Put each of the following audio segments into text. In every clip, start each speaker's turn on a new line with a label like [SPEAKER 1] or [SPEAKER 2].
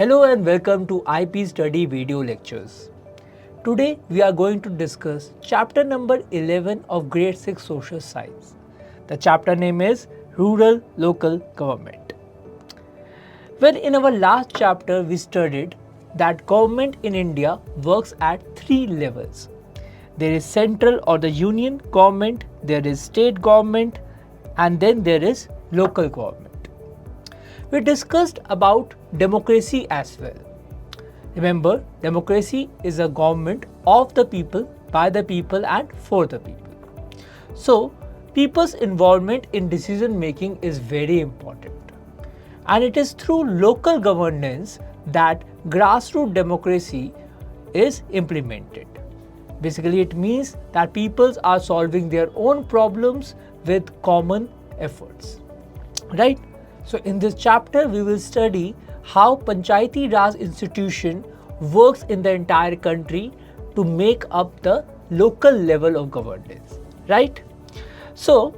[SPEAKER 1] Hello and welcome to IP Study video lectures. Today we are going to discuss chapter number 11 of grade 6 social science. The chapter name is Rural Local Government. Well, in our last chapter we studied that government in India works at three levels. There is central or the union government, there is state government, and then there is local government. We discussed about democracy as well. Remember, democracy is a government of the people, by the people and for the people. So, people's involvement in decision making is very important. And it is through local governance that grassroots democracy is implemented. Basically, it means that peoples are solving their own problems with common efforts. Right? So in this chapter, we will study how Panchayati Raj institution works in the entire country to make up the local level of governance, right? So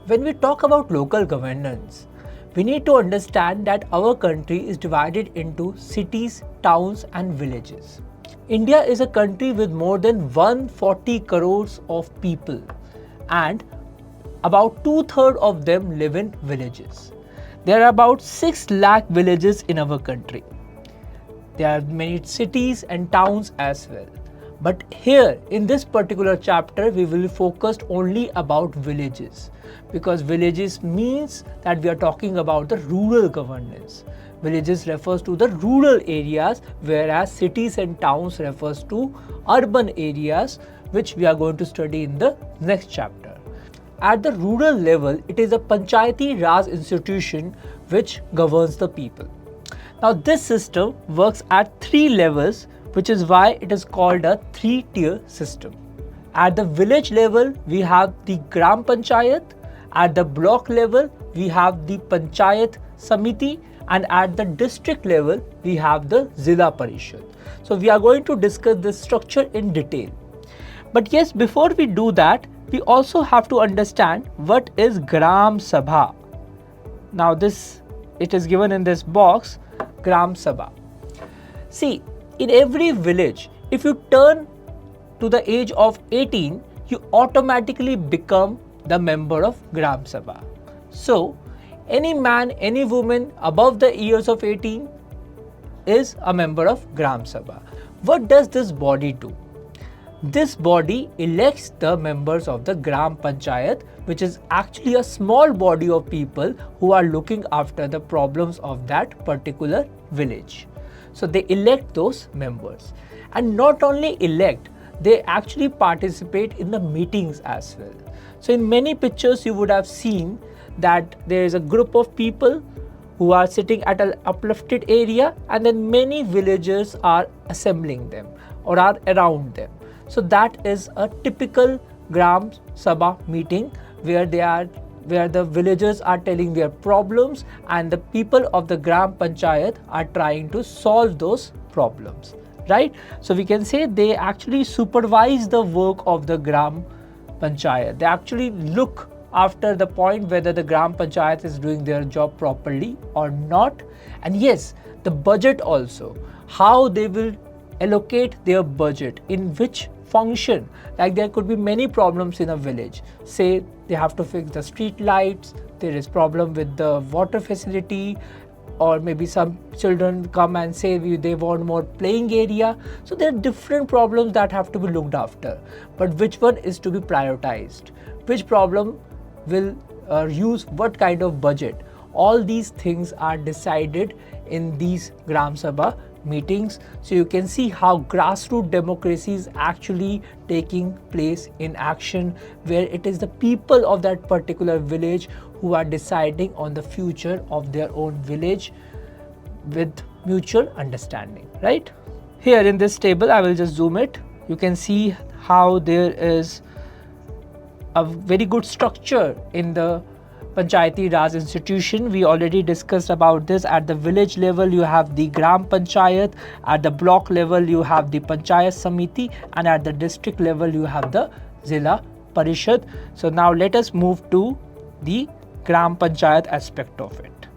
[SPEAKER 1] when we talk about local governance, we need to understand that our country is divided into cities, towns and villages. India is a country with more than 140 crores of people and about 2/3 of them live in villages. There are about 6 lakh villages in our country. There are many cities and towns as well. But here in this particular chapter, we will be focused only about villages, because villages means that we are talking about the rural governance. Villages refers to the rural areas, whereas cities and towns refers to urban areas, which we are going to study in the next chapter. At the rural level, it is a Panchayati Raj institution which governs the people. Now this system works at 3 levels, which is why it is called a 3-tier system. At the village level, we have the Gram Panchayat. At the block level, we have the Panchayat Samiti, and at the district level, we have the Zila Parishads. So we are going to discuss this structure in detail. But yes, before we do that, we also have to understand what is Gram Sabha. Now it is given in this box, Gram Sabha. See, in every village, if you turn to the age of 18, you automatically become the member of Gram Sabha. So, any man, any woman above the years of 18 is a member of Gram Sabha. What does this body do? This body elects the members of the Gram Panchayat, which is actually a small body of people who are looking after the problems of that particular village. So they elect those members. And not only elect, they actually participate in the meetings as well. So in many pictures you would have seen that there is a group of people who are sitting at an uplifted area, and then many villagers are assembling them or are around them. So that is a typical Gram Sabha meeting where the villagers are telling their problems and the people of the Gram Panchayat are trying to solve those problems, right? So we can say they actually supervise the work of the Gram Panchayat. They actually look after the point whether the Gram Panchayat is doing their job properly or not. And yes, the budget also, how they will allocate their budget, in which function. Like there could be many problems in a village. Say they have to fix the street lights, there is problem with the water facility, or maybe some children come and say they want more playing area. So there are different problems that have to be looked after. But which one is to be prioritized? Which problem will use what kind of budget? All these things are decided in these Gram Sabha meetings. So you can see how grassroots democracy is actually taking place in action, where it is the people of that particular village who are deciding on the future of their own village with mutual understanding, right? Here in this table, I will just zoom it. You can see how there is a very good structure in the Panchayati Raj institution. We already discussed about this. At the village level, you have the Gram Panchayat. At the block level, you have the Panchayat Samiti. And at the district level, you have the Zila Parishad. So now let us move to the Gram Panchayat aspect of it.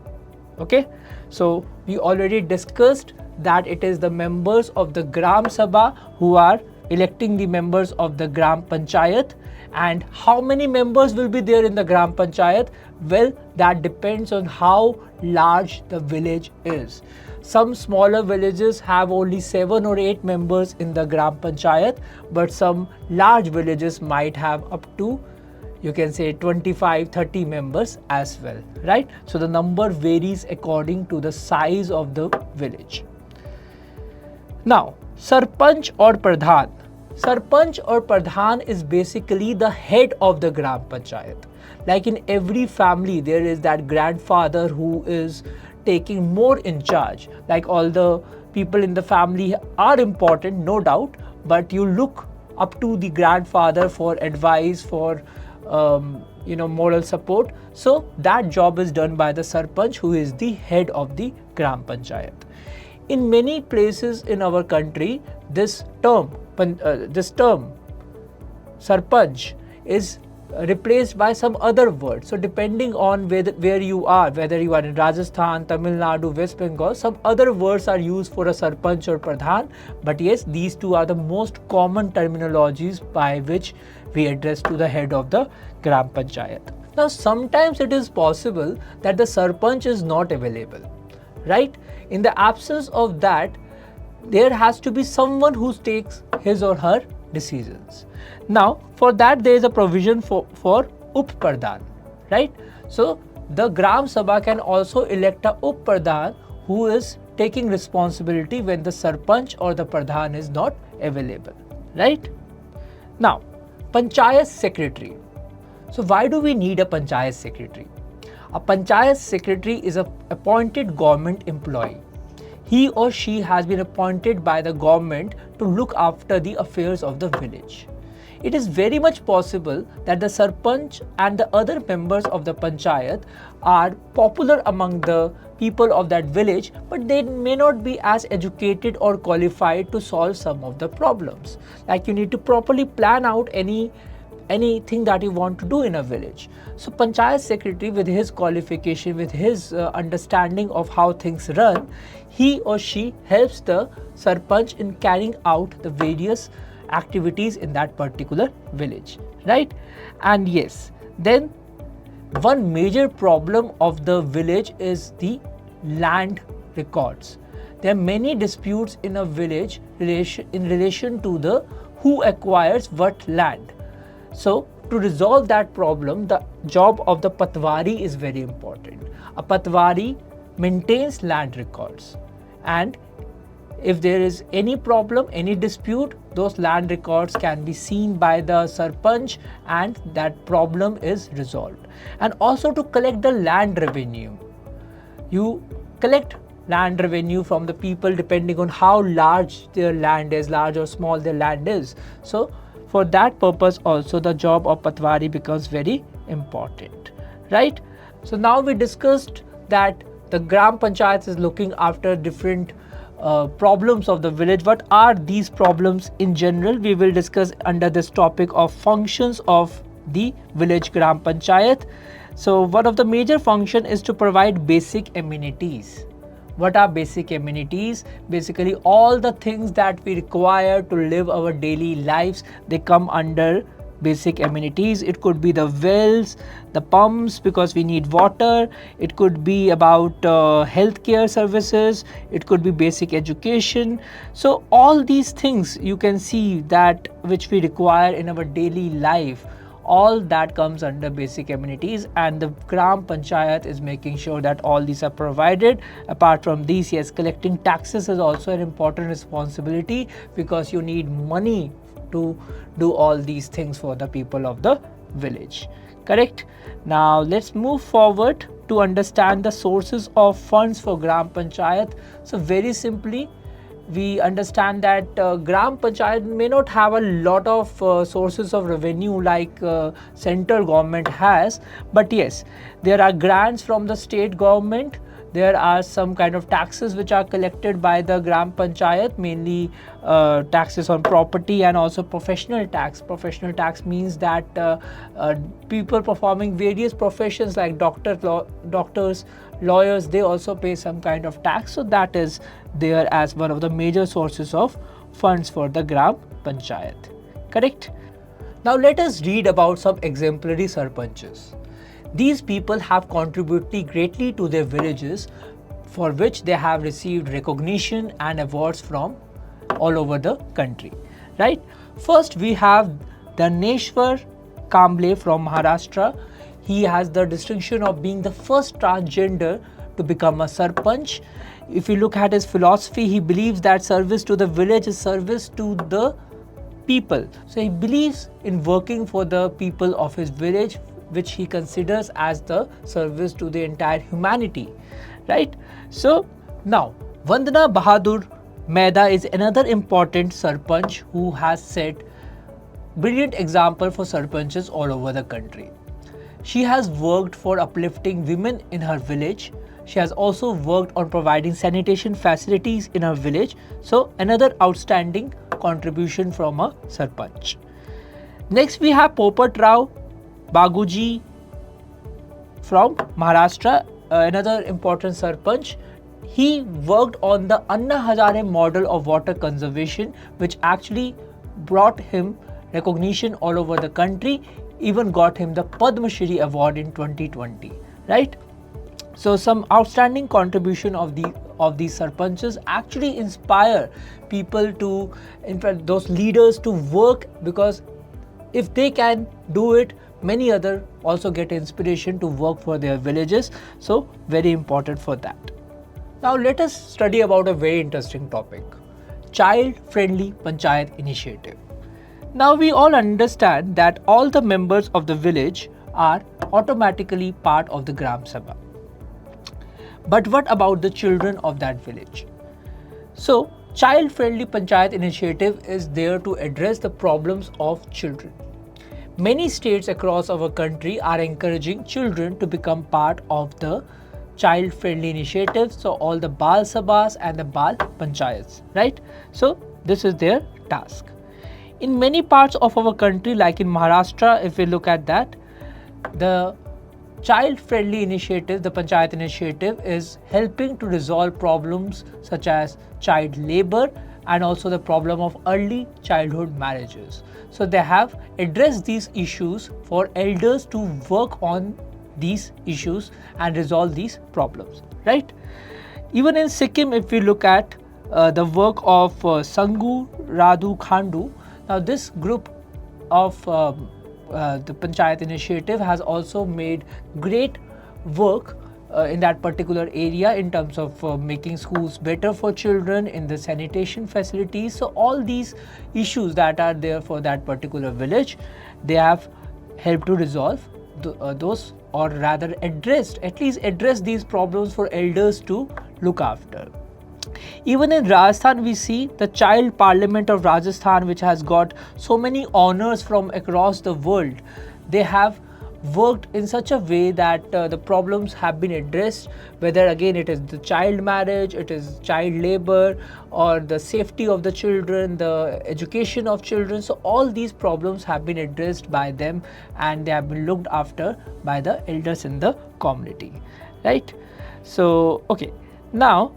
[SPEAKER 1] Okay, so we already discussed that it is the members of the Gram Sabha who are electing the members of the Gram Panchayat. And how many members will be there in the Gram Panchayat? Well, that depends on how large the village is. Some smaller villages have only 7 or 8 members in the Gram Panchayat, but some large villages might have up to, you can say, 25-30 members as well, right? So the number varies according to the size of the village. Now, Sarpanch or Pradhan. Sarpanch or Pradhan is basically the head of the Gram Panchayat. Like in every family, there is that grandfather who is taking more in charge. Like all the people in the family are important, no doubt, but you look up to the grandfather for advice, for moral support. So that job is done by the Sarpanch, who is the head of the Gram Panchayat. In many places in our country, this term Sarpanch is replaced by some other word. So depending on where you are, whether you are in Rajasthan, Tamil Nadu, West Bengal, some other words are used for a Sarpanch or Pradhan. But yes, these two are the most common terminologies by which we address to the head of the Gram Panchayat. Now, sometimes it is possible that the Sarpanch is not available, right? In the absence of that, there has to be someone who takes his or her decisions. Now, for that, there is a provision for Up Pradhan, right? So, the Gram Sabha can also elect a Up Pradhan who is taking responsibility when the Sarpanch or the Pradhan is not available, right? Now, Panchayat Secretary. So, why do we need a Panchayat Secretary? A Panchayat Secretary is an appointed government employee. He or she has been appointed by the government to look after the affairs of the village. It is very much possible that the Sarpanch and the other members of the Panchayat are popular among the people of that village, but they may not be as educated or qualified to solve some of the problems. Like you need to properly plan out anything that you want to do in a village. So Panchayat Secretary, with his qualification, with his understanding of how things run, he or she helps the Sarpanch in carrying out the various activities in that particular village, right? And yes, then one major problem of the village is the land records. There are many disputes in a village in relation to the who acquires what land. So to resolve that problem, the job of the Patwari is very important. A Patwari maintains land records, and if there is any problem, any dispute, those land records can be seen by the Sarpanch and that problem is resolved. And also to collect the land revenue. You collect land revenue from the people depending on how large their land is, large or small their land is. So for that purpose also the job of Patwari becomes very important, right? So now we discussed that the Gram Panchayat is looking after different problems of the village. What are these problems in general? We will discuss under this topic of functions of the village Gram Panchayat. So one of the major function is to provide basic amenities. What are basic amenities? Basically all the things that we require to live our daily lives, they come under basic amenities. It could be the wells, the pumps because we need water. It could be about healthcare services. It could be basic education. So all these things you can see that which we require in our daily life, all that comes under basic amenities, and the Gram Panchayat is making sure that all these are provided. Apart from these, yes, collecting taxes is also an important responsibility because you need money to do all these things for the people of the village, correct? Now let's move forward to understand the sources of funds for Gram Panchayat. So very simply, we understand that Gram Panchayat may not have a lot of sources of revenue like central government has, but yes, there are grants from the state government. There are some kind of taxes which are collected by the Gram Panchayat, mainly taxes on property and also professional tax. Professional tax means that people performing various professions like doctors, lawyers, they also pay some kind of tax, so that is there as one of the major sources of funds for the Gram Panchayat. Correct? Now let us read about some exemplary sarpanches. These people have contributed greatly to their villages, for which they have received recognition and awards from all over the country. Right? First we have Dhaneshwar Kamble from Maharashtra. He has the distinction of being the first transgender to become a sarpanch. If you look at his philosophy, he believes that service to the village is service to the people. So he believes in working for the people of his village, which he considers as the service to the entire humanity. Right? So now Vandana Bahadur Mehta is another important sarpanch who has set brilliant example for sarpanches all over the country. She has worked for uplifting women in her village. She has also worked on providing sanitation facilities in her village. So another outstanding contribution from a sarpanch. Next we have Popat Rao Baguji from Maharashtra, another important sarpanch. He worked on the Anna Hazare model of water conservation, which actually brought him recognition all over the country, even got him the Padma Shri award in 2020. Right? So some outstanding contribution of these sarpanches actually inspire people to, in fact, those leaders to work, because if they can do it, many other also get inspiration to work for their villages. So very important for that. Now let us study about a very interesting topic, child-friendly Panchayat initiative. Now we all understand that all the members of the village are automatically part of the Gram Sabha. But what about the children of that village? So child-friendly Panchayat initiative is there to address the problems of children. Many states across our country are encouraging children to become part of the child-friendly initiatives, so all the Bal Sabhas and the Bal Panchayats, right? So this is their task. In many parts of our country, like in Maharashtra, if we look at that, the child-friendly initiative, the Panchayat initiative, is helping to resolve problems such as child labor and also the problem of early childhood marriages. So they have addressed these issues for elders to work on these issues and resolve these problems, right? Even in Sikkim, if we look at the work of Sangu Radu Khandu, now this group of the Panchayat initiative has also made great work in that particular area in terms of making schools better for children, in the sanitation facilities. So all these issues that are there for that particular village, they have helped to resolve those, or rather at least address these problems for elders to look after. Even in Rajasthan, we see the Child Parliament of Rajasthan, which has got so many honors from across the world. They have worked in such a way that the problems have been addressed, whether again it is the child marriage, it is child labor, or the safety of the children, the education of children. So all these problems have been addressed by them, and they have been looked after by the elders in the community, right? So okay, now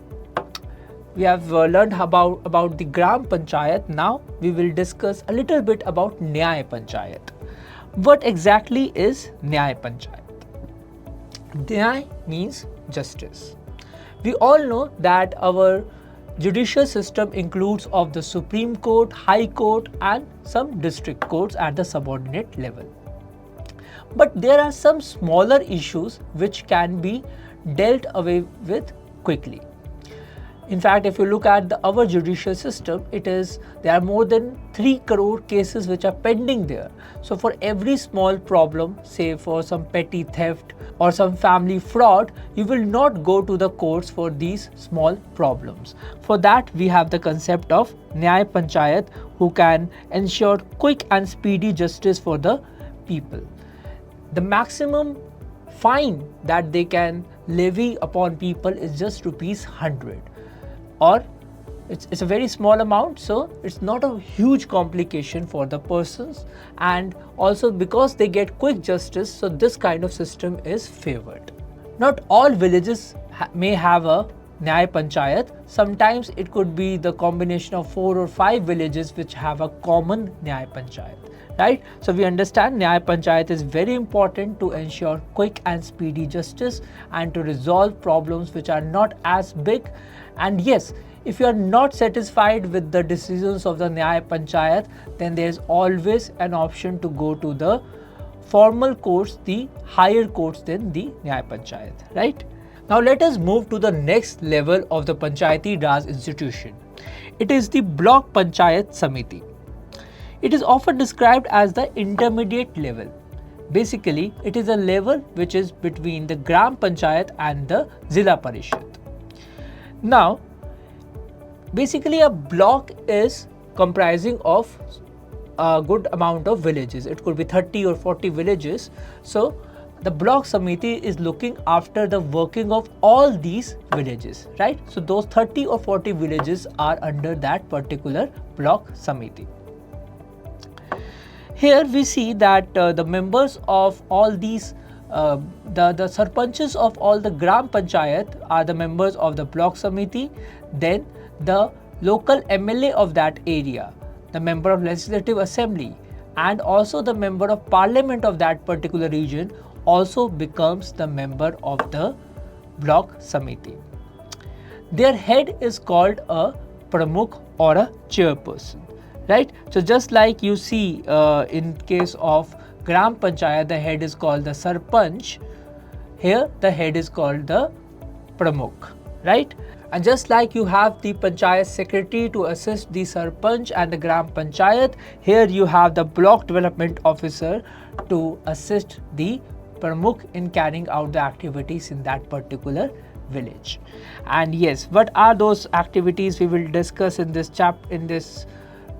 [SPEAKER 1] we have learned about the Gram Panchayat. Now we will discuss a little bit about Nyay Panchayat. What exactly is Nyay Panchayat? Nyay means justice. We all know that our judicial system includes of the Supreme Court, High Court and some district courts at the subordinate level. But there are some smaller issues which can be dealt away with quickly. In fact, if you look at our judicial system, there are more than 3 crore cases which are pending there. So for every small problem, say for some petty theft or some family fraud, you will not go to the courts for these small problems. For that, we have the concept of Nyay Panchayat, who can ensure quick and speedy justice for the people. The maximum fine that they can levy upon people is just ₹100. Or it's a very small amount, so it's not a huge complication for the persons, and also because they get quick justice, so this kind of system is favored. Not all villages may have a Nyaya Panchayat. Sometimes it could be the combination of 4 or 5 villages which have a common Nyaya Panchayat. Right? So we understand Nyaya Panchayat is very important to ensure quick and speedy justice and to resolve problems which are not as big. And yes, if you are not satisfied with the decisions of the Nyaya Panchayat, then there is always an option to go to the formal courts, the higher courts than the Nyaya Panchayat, right? Now let us move to the next level of the Panchayati Raj institution. It is the Block Panchayat Samiti. It is often described as the intermediate level. Basically, it is a level which is between the Gram Panchayat and the Zila Parishad. Now, basically a block is comprising of a good amount of villages. It could be 30 or 40 villages. So the block Samiti is looking after the working of all these villages, right? So those 30 or 40 villages are under that particular block Samiti. Here we see that the members of all these, the sarpanches of all the Gram Panchayat are the members of the block Samiti. Then the local MLA of that area, the member of Legislative Assembly, and also the member of Parliament of that particular region also becomes the member of the block Samiti. Their head is called a Pramukh or a chairperson. Right? So just like you see in case of Gram Panchayat, the head is called the Sarpanch. Here the head is called the Pramukh, right? And just like you have the Panchayat Secretary to assist the Sarpanch and the Gram Panchayat, here you have the Block Development Officer to assist the Pramukh in carrying out the activities in that particular village. And yes, what are those activities we will discuss in this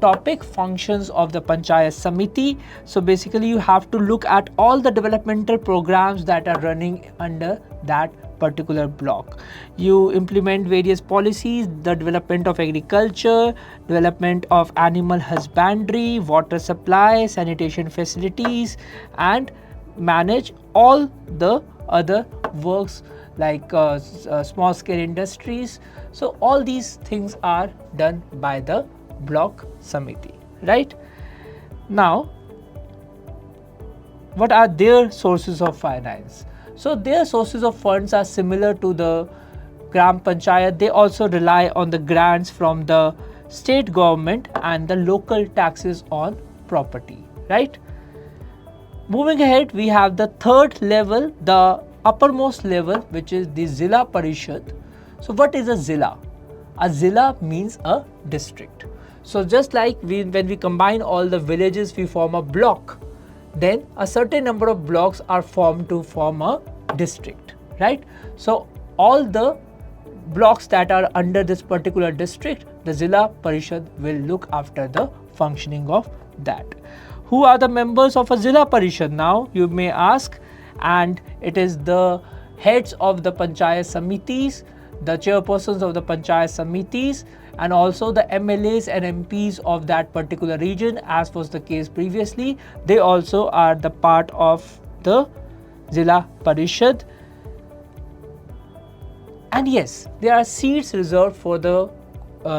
[SPEAKER 1] topic? Functions of the Panchayat Samiti. So basically you have to look at all the developmental programs that are running under that particular block. You implement various policies, the development of agriculture, development of animal husbandry, water supply, sanitation facilities, and manage all the other works like small scale industries. So all these things are done by the block Samiti, right? Now, what are their sources of finance? So their sources of funds are similar to the Gram Panchayat. They also rely on the grants from the state government and the local taxes on property, right? Moving ahead, we have the third level, the uppermost level, which is the Zila Parishad. So what is a Zila? A Zila means a district. So just like when we combine all the villages, we form a block. Then a certain number of blocks are formed to form a district, right? So all the blocks that are under this particular district, the Zila Parishad will look after the functioning of that. Who are the members of a Zila Parishad? Now you may ask, and it is the heads of the Panchayat Samitis, the chairpersons of the Panchayat Samitis, and also the MLAs and MPs of that particular region, as was the case previously. They also are the part of the Zila Parishad. And yes, there are seats reserved for the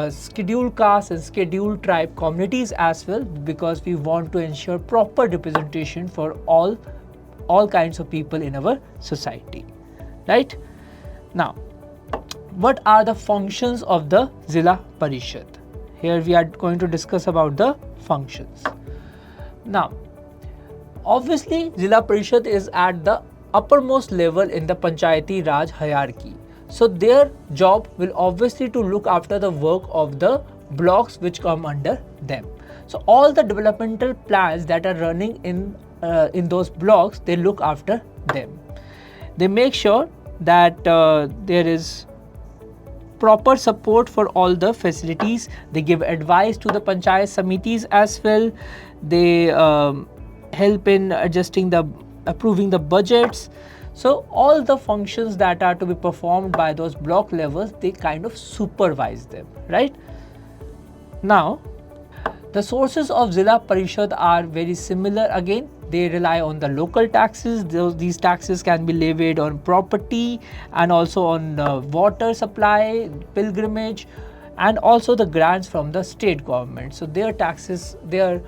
[SPEAKER 1] scheduled caste and scheduled tribe communities as well, because we want to ensure proper representation for all kinds of people in our society, right? Now, what are the functions of the Zila Parishad? Here we are going to discuss about the functions. Now, obviously Zila Parishad is at the uppermost level in the Panchayati Raj hierarchy. So their job will obviously to look after the work of the blocks which come under them. So all the developmental plans that are running in those blocks, they look after them. They make sure that there is proper support for all the facilities. They give advice to the Panchayat Samitis as well. They help in approving the budgets. So all the functions that are to be performed by those block levels, they kind of supervise them, right? Now, the sources of Zila Parishad are very similar again. they rely on the local taxes. These taxes can be levied on property and also on water supply, pilgrimage, and also the grants from the state government. So their taxes, their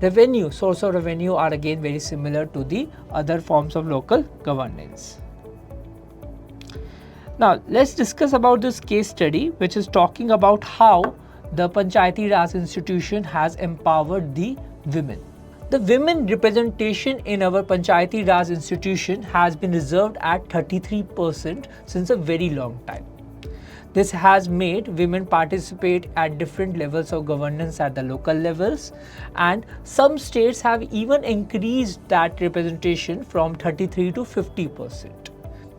[SPEAKER 1] revenue, source of revenue are again very similar to the other forms of local governance. Now let's discuss about this case study, which is talking about how the Panchayati Raj institution has empowered the women. The women representation in our Panchayati Raj institution has been reserved at 33% since a very long time. This has made women participate at different levels of governance at the local levels, and some states have even increased that representation from 33 to 50%.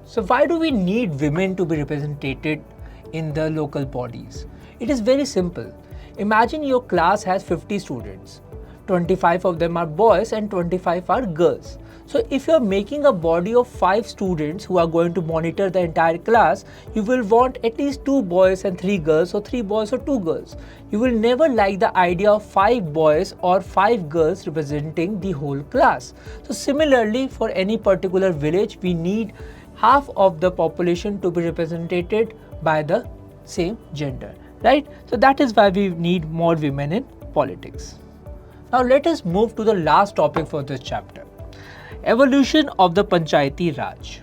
[SPEAKER 1] So why do we need women to be represented in the local bodies? It is very simple. Imagine your class has 50 students. 25 of them are boys and 25 are girls. So if you are making a body of 5 students who are going to monitor the entire class, you will want at least 2 boys and 3 girls, or 3 boys or 2 girls. You will never like the idea of 5 boys or 5 girls representing the whole class. So similarly, for any particular village, we need half of the population to be represented by the same gender, right? So that is why we need more women in politics. Now let us move to the last topic for this chapter. Evolution of the Panchayati Raj.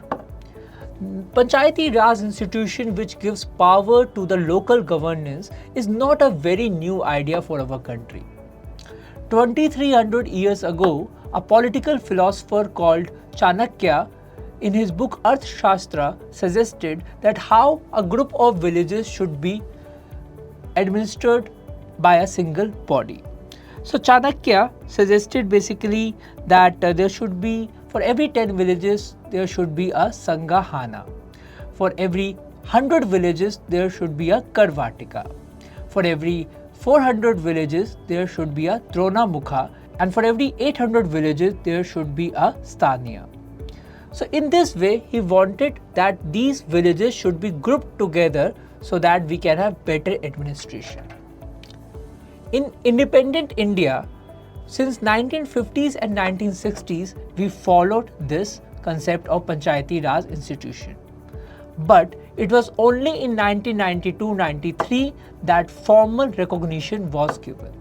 [SPEAKER 1] Panchayati Raj institution, which gives power to the local governance, is not a very new idea for our country. 2300 years ago, a political philosopher called Chanakya, in his book Arthashastra, suggested that how a group of villages should be administered by a single body. So Chanakya suggested basically that there should be, for every 10 villages, there should be a Sanghahana. For every 100 villages, there should be a Karvatika. For every 400 villages, there should be a Dronamukha. And for every 800 villages, there should be a Staniya. So in this way, he wanted that these villages should be grouped together so that we can have better administration. In independent India, since 1950s and 1960s, we followed this concept of Panchayati Raj institution. But it was only in 1992-93 that formal recognition was given.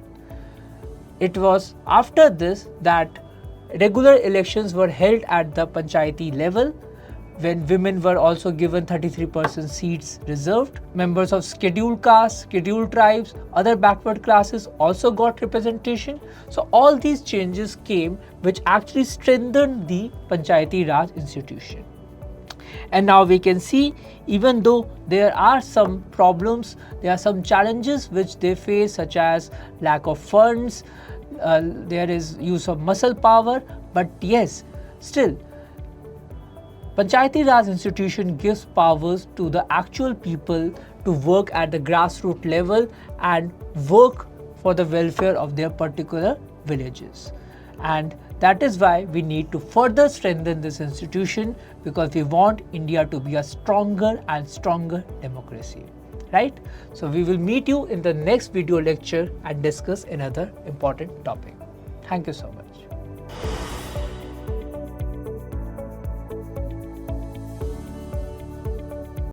[SPEAKER 1] It was after this that regular elections were held at the Panchayati level, when women were also given 33% seats reserved. Members of scheduled castes, scheduled tribes, other backward classes also got representation. So all these changes came, which actually strengthened the Panchayati Raj institution. And now we can see, even though there are some problems, there are some challenges which they face, such as lack of funds, there is use of muscle power, but yes, still Panchayati Raj institution gives powers to the actual people to work at the grassroots level and work for the welfare of their particular villages. And that is why we need to further strengthen this institution, because we want India to be a stronger and stronger democracy, right? So we will meet you in the next video lecture and discuss another important topic. Thank you so much.